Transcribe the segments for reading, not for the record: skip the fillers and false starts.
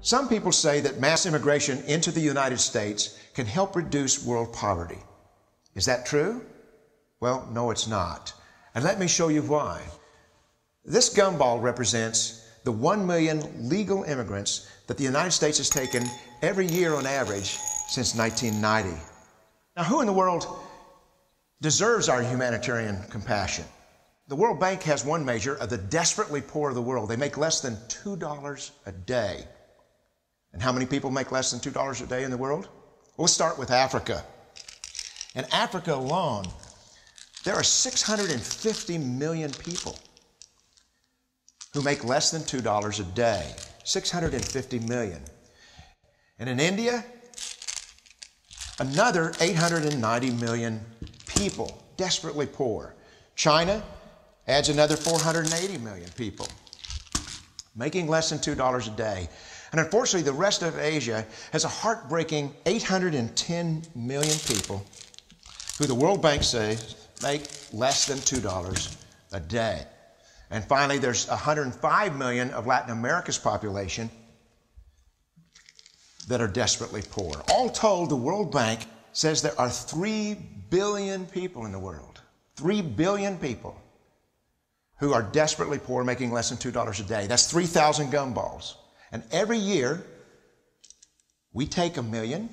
Some people say that mass immigration into the United States can help reduce world poverty. Is that true? Well, no, it's not. And let me show you why. This gumball represents the 1 million legal immigrants that the United States has taken every year on average since 1990. Now, who in the world deserves our humanitarian compassion? The World Bank has one measure of the desperately poor of the world. They make less than $2 a day. And how many people make less than $2 a day in the world? Well, let's start with Africa. In Africa alone, there are 650 million people who make less than $2 a day. 650 million. And in India, another 890 million people, desperately poor. China adds another 480 million people, making less than $2 a day. And unfortunately, the rest of Asia has a heartbreaking 810 million people who the World Bank says make less than $2 a day. And finally, there's 105 million of Latin America's population that are desperately poor. All told, the World Bank says there are 3 billion people in the world. 3 billion people who are desperately poor, making less than $2 a day. That's 3,000 gumballs. And every year, we take 1 million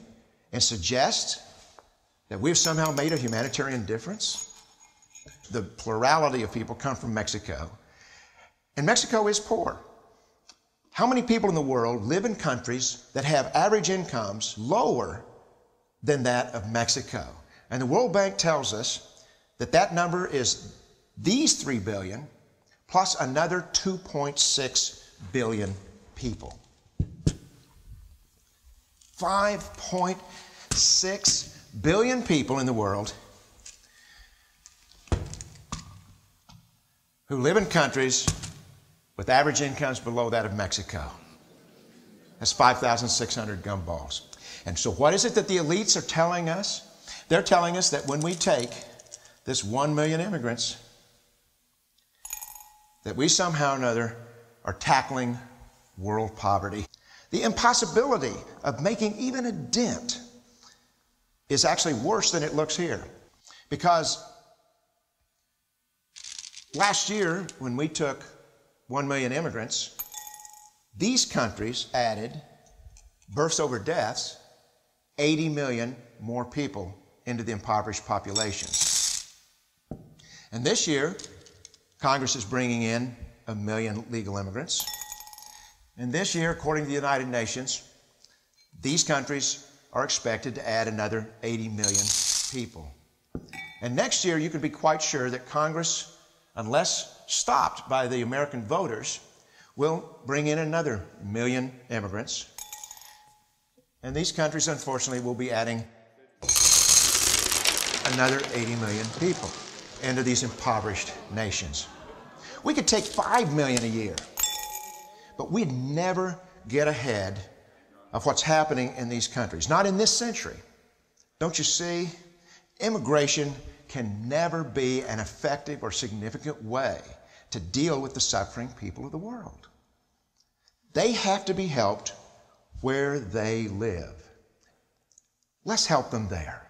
and suggest that we've somehow made a humanitarian difference. The plurality of people come from Mexico. And Mexico is poor. How many people in the world live in countries that have average incomes lower than that of Mexico? And the World Bank tells us that that number is these 3 billion plus another 2.6 billion people. 5.6 billion people in the world who live in countries with average incomes below that of Mexico. That's 5,600 gumballs. And so what is it that the elites are telling us? They're telling us that when we take this 1 million immigrants, that we somehow or another are tackling world poverty. The impossibility of making even a dent is actually worse than it looks here. Because last year, when we took 1 million immigrants, these countries added, births over deaths, 80 million more people into the impoverished populations. And this year, Congress is bringing in 1 million legal immigrants. And this year, according to the United Nations, these countries are expected to add another 80 million people. And next year, you can be quite sure that Congress, unless stopped by the American voters, will bring in another 1 million immigrants. And these countries, unfortunately, will be adding another 80 million people into these impoverished nations. We could take 5 million a year, but we'd never get ahead of what's happening in these countries. Not in this century. Don't you see? Immigration can never be an effective or significant way to deal with the suffering people of the world. They have to be helped where they live. Let's help them there.